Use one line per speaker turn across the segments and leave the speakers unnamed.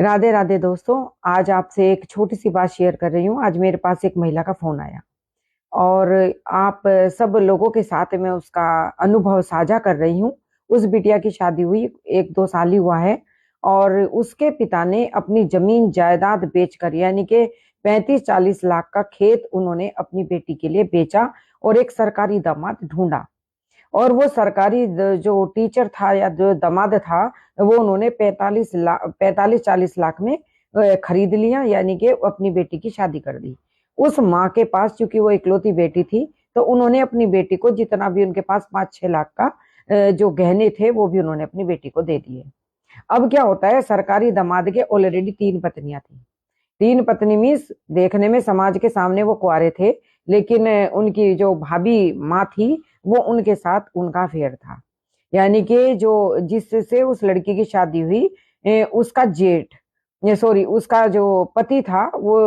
राधे राधे दोस्तों। आज आपसे एक छोटी सी बात शेयर कर रही हूँ। आज मेरे पास एक महिला का फोन आया और आप सब लोगों के साथ मैं उसका अनुभव साझा कर रही हूँ। उस बिटिया की शादी हुई 1-2 साल ही हुआ है और उसके पिता ने अपनी जमीन जायदाद बेचकर यानी कि 35-40 लाख का खेत उन्होंने अपनी बेटी के लिए बेचा और एक सरकारी दामाद ढूंढा। और वो सरकारी जो टीचर था या जो दामाद था वो उन्होंने 45 40 लाख में खरीद लिया, यानी कि अपनी बेटी की शादी कर दी। उस माँ के पास, चूंकि वो इकलौती बेटी थी, तो उन्होंने अपनी बेटी को जितना भी उनके पास 5-6 लाख का जो गहने थे वो भी उन्होंने अपनी बेटी को दे दिए। अब क्या होता है, सरकारी दामाद के ऑलरेडी 3 पत्नियां थी। 3 पत्नी मीन्स देखने में समाज के सामने वो कुंवारे थे, लेकिन उनकी जो भाभी माँ थी वो उनके साथ उनका अफेयर था। यानी कि जो जिससे उस लड़की की शादी हुई, उसका जेठ, सॉरी, उसका जो पति था वो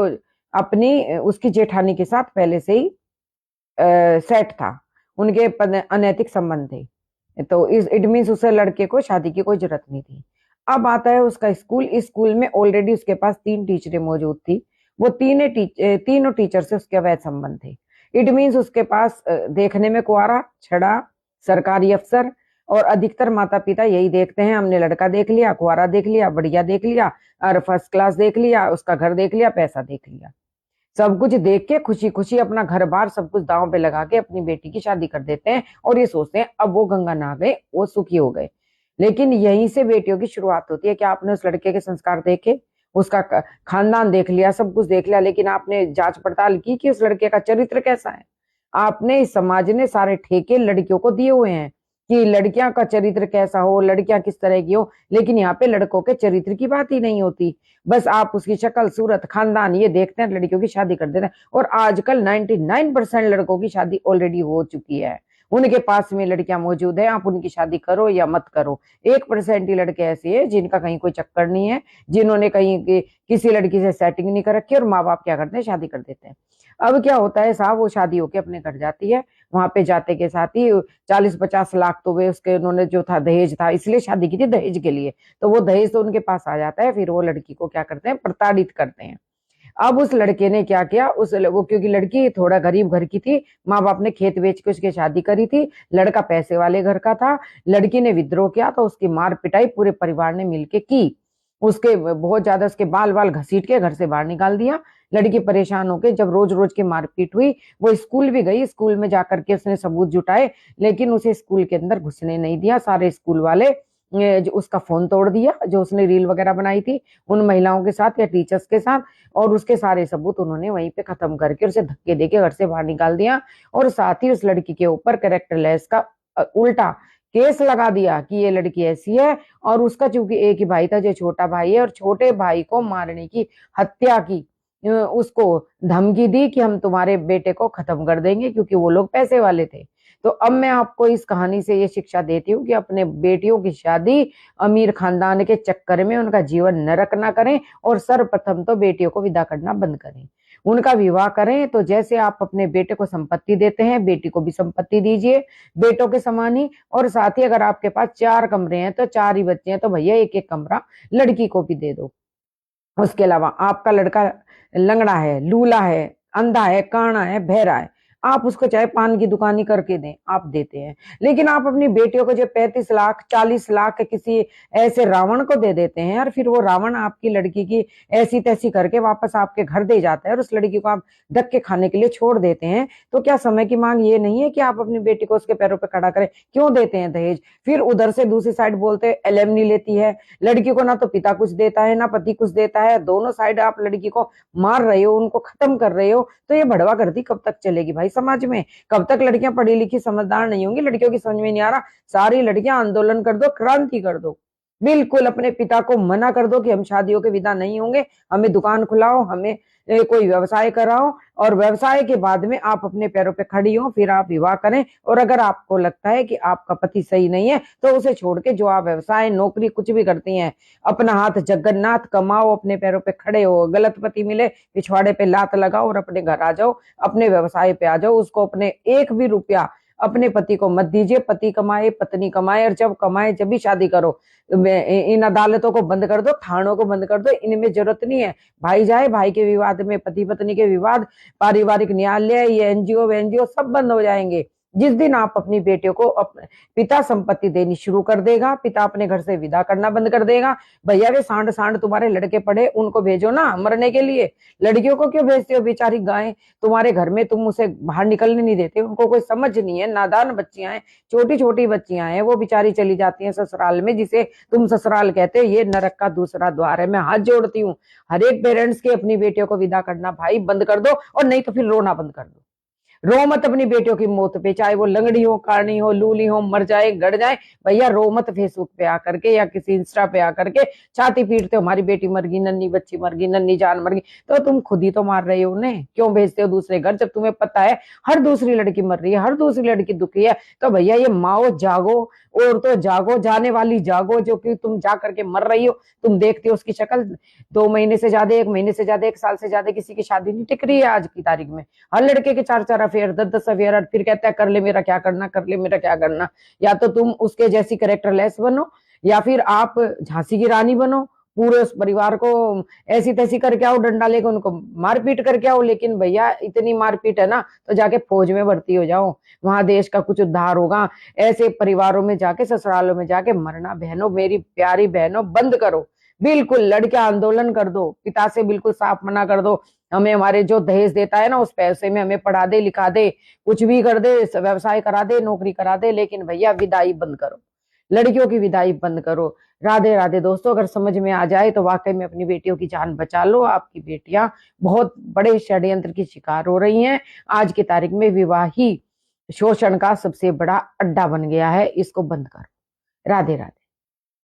अपनी उसकी जेठानी के साथ पहले से ही सेट था। उनके अनैतिक संबंध थे, तो इस इट मीन्स उसे लड़के को शादी की कोई जरूरत नहीं थी। अब आता है उसका स्कूल। इस स्कूल में ऑलरेडी उसके पास 3 टीचरें मौजूद थी। वो तीनों टीचर से उसके अवैध संबंध थे। इट मीन्स उसके पास देखने में कुंवारा, छड़ा, सरकारी अफसर, और अधिकतर माता पिता यही देखते हैं, हमने लड़का देख लिया, कुंवारा देख लिया, बढ़िया देख लिया और फर्स्ट क्लास देख लिया, उसका घर देख लिया, पैसा देख लिया। सब कुछ देख के खुशी खुशी अपना घर बार सब कुछ दांव पे लगा के अपनी बेटी की शादी कर देते हैं और ये सोचते हैं अब वो गंगा नहा गए, वो सुखी हो गए। लेकिन यहीं से बेटियों की शुरुआत होती है कि आपने उस लड़के के संस्कार देखे, उसका खानदान देख लिया, सब कुछ देख लिया, लेकिन आपने जांच पड़ताल की कि उस लड़के का चरित्र कैसा है। आपने, इस समाज ने सारे ठेके लड़कियों को दिए हुए हैं कि लड़कियां का चरित्र कैसा हो, लड़कियां किस तरह की हो, लेकिन यहाँ पे लड़कों के चरित्र की बात ही नहीं होती। बस आप उसकी शक्ल सूरत खानदान ये देखते हैं, लड़कियों की शादी कर देते हैं। और आजकल 99% लड़कों की शादी ऑलरेडी हो चुकी है, उनके पास में लड़कियां मौजूद है, आप उनकी शादी करो या मत करो। 1% ही लड़के ऐसे हैं जिनका कहीं कोई चक्कर नहीं है, जिन्होंने कहीं किसी लड़की से सेटिंग नहीं कर रखी, और माँ बाप क्या करते हैं, शादी कर देते हैं। अब क्या होता है साहब, वो शादी होके अपने घर जाती है, वहां पे जाते के साथ ही 40-50 लाख तो वे उसके, उन्होंने जो था दहेज था, इसलिए शादी की थी दहेज के लिए, तो वो दहेज तो उनके पास आ जाता है। फिर वो लड़की को क्या करते हैं, प्रताड़ित करते हैं। अब उस लड़के ने क्या किया, वो क्योंकि लड़की थोड़ा गरीब घर की थी, माँ बाप ने खेत बेच के उसकी शादी करी थी, लड़का पैसे वाले घर का था। लड़की ने विद्रोह किया तो उसकी मार पिटाई पूरे परिवार ने मिलके की। उसके बहुत ज्यादा उसके बाल बाल घसीट के घर से बाहर निकाल दिया। लड़की परेशान होकर, जब रोज रोज की मारपीट हुई, वो स्कूल भी गई, स्कूल में जाकर के उसने सबूत जुटाए, लेकिन उसे स्कूल के अंदर घुसने नहीं दिया। सारे स्कूल वाले जो उसका फोन तोड़ दिया, जो उसने रील वगैरह बनाई थी उन महिलाओं के साथ या टीचर्स के साथ, और उसके सारे सबूत उन्होंने वहीं पे खत्म करके उसे धक्के देके घर से बाहर निकाल दिया। और साथ ही उस लड़की के ऊपर कैरेक्टर लेस का उल्टा केस लगा दिया कि ये लड़की ऐसी है। और उसका चूंकि एक ही भाई था जो छोटा भाई है, और छोटे भाई को मारने की, हत्या की उसको धमकी दी कि हम तुम्हारे बेटे को खत्म कर देंगे, क्योंकि वो लोग पैसे वाले थे। तो अब मैं आपको इस कहानी से ये शिक्षा देती हूँ कि अपने बेटियों की शादी अमीर खानदान के चक्कर में उनका जीवन नरक ना करें, और सर्वप्रथम तो बेटियों को विदा करना बंद करें। उनका विवाह करें तो जैसे आप अपने बेटे को संपत्ति देते हैं, बेटी को भी संपत्ति दीजिए, बेटों के समान ही। और साथ ही अगर आपके पास 4 कमरे हैं तो 4 ही बच्चे हैं, तो भैया एक एक कमरा लड़की को भी दे दो। उसके अलावा आपका लड़का लंगड़ा है, लूला है, अंधा है, काना है, बहरा है, आप उसको चाहे पान की दुकान ही करके दें, आप देते हैं। लेकिन आप अपनी बेटियों को जो 35 लाख 40 लाख किसी ऐसे रावण को दे देते हैं, और फिर वो रावण आपकी लड़की की ऐसी तैसी करके वापस आपके घर दे जाता है, और उस लड़की को आप धक्के खाने के लिए छोड़ देते हैं। तो क्या समय की मांग ये नहीं है कि आप अपनी बेटी को उसके पैरों पर खड़ा करें? क्यों देते हैं दहेज? फिर उधर से दूसरी साइड बोलते हैं एलिमनी लेती है लड़की को, ना तो पिता कुछ देता है ना पति कुछ देता है, दोनों साइड आप लड़की को मार रहे हो, उनको खत्म कर रहे हो। तो ये भड़वा गर्दी कब तक चलेगी भाई समाज में? कब तक लड़कियां पढ़ी लिखी समझदार नहीं होंगी? लड़कियों की समझ में नहीं आ रहा, सारी लड़कियां आंदोलन कर दो, क्रांति कर दो, बिल्कुल अपने पिता को मना कर दो कि हम शादियों के विदा नहीं होंगे, हमें दुकान खुलाओ, हमें कोई व्यवसाय कराओ, और व्यवसाय के बाद में आप अपने पैरों पे खड़ी हो, फिर आप विवाह करें। और अगर आपको लगता है कि आपका पति सही नहीं है तो उसे छोड़ के जो आप व्यवसाय नौकरी कुछ भी करती हैं, अपना हाथ जगन्नाथ कमाओ, अपने पैरों पे खड़े हो। गलत पति मिले पिछवाड़े पे लात लगाओ और अपने घर आ जाओ, अपने व्यवसाय पे आ जाओ, उसको अपने एक भी रुपया अपने पति को मत दीजिए। पति कमाए, पत्नी कमाए, और जब कमाए जब भी शादी करो। इन अदालतों को बंद कर दो, थानों को बंद कर दो, इनमें जरूरत नहीं है। भाई जाए भाई के विवाद में, पति पत्नी के विवाद, पारिवारिक न्यायालय, ये एनजीओ वेनजीओ सब बंद हो जाएंगे। जिस दिन आप अपनी बेटियों को पिता संपत्ति देनी शुरू कर देगा, पिता अपने घर से विदा करना बंद कर देगा। भैया वे सांड सांड तुम्हारे लड़के पड़े, उनको भेजो ना मरने के लिए। लड़कियों को क्यों भेजते हो? बेचारी गायें तुम्हारे घर में, तुम उसे बाहर निकलने नहीं देते। उनको कोई समझ नहीं है, नादान बच्चियां हैं, छोटी छोटी बच्चियां हैं, वो बेचारी चली जाती हैं ससुराल में, जिसे तुम ससुराल कहते हो। ये नरक का दूसरा द्वार है। मैं हाथ जोड़ती हूँ हर एक पेरेंट्स के, अपनी बेटियों को विदा करना भाई बंद कर दो, और नहीं तो फिर रोना बंद कर दो। रो मत अपनी बेटियों की मौत पे, चाहे वो लंगड़ी हो, कारणी हो, लूली हो, मर जाए, गड़ जाए। भैया रो मत फेसबुक पे आकर के या किसी इंस्टा पे आकर के छाती पीटते हो, हमारी बेटी मर गई, नन्ही बच्ची मर गई, नन्ही जान मर गई। तो तुम खुद ही तो मार रहे हो उन्हें। क्यों भेजते हो दूसरे घर, जब तुम्हें पता है हर दूसरी लड़की मर रही है, हर दूसरी लड़की दुखी है। तो भैया ये माओ जागो, और तो जागो, जाने वाली जागो, जो कि तुम जा करके मर रही हो। तुम देखते हो उसकी शक्ल, 2 महीने से ज्यादा, 1 महीने से ज्यादा, 1 साल से ज्यादा किसी की शादी नहीं टिक रही है आज की तारीख में। हर लड़के के 4-4 अफेयर, 10-10 अफेयर, और फिर कहता है कर ले मेरा क्या करना, कर ले मेरा क्या करना। या तो तुम उसके जैसी कैरेक्टरलेस बनो, या फिर आप झांसी की रानी बनो, पूरे उस परिवार को ऐसी तैसी करके आओ, डंडा लेकर उनको मारपीट करके आओ। लेकिन भैया इतनी मारपीट है ना, तो जाके फौज में भर्ती हो जाओ, वहां देश का कुछ उद्धार होगा। ऐसे परिवारों में जाके, ससुरालों में जाके मरना बहनों, मेरी प्यारी बहनों, बंद करो। बिल्कुल लड़के आंदोलन कर दो, पिता से बिल्कुल साफ मना कर दो। हमें हमारे जो दहेज देता है ना, उस पैसे में हमें पढ़ा दे, लिखा दे, कुछ भी कर दे, व्यवसाय करा दे, नौकरी करा दे, लेकिन भैया विदाई बंद करो, लड़कियों की विदाई बंद करो। राधे राधे दोस्तों, अगर समझ में आ जाए तो वाकई में अपनी बेटियों की जान बचा लो। आपकी बेटियां बहुत बड़े षड्यंत्र की शिकार हो रही हैं। आज की तारीख में विवाह ही शोषण का सबसे बड़ा अड्डा बन गया है, इसको बंद करो। राधे राधे।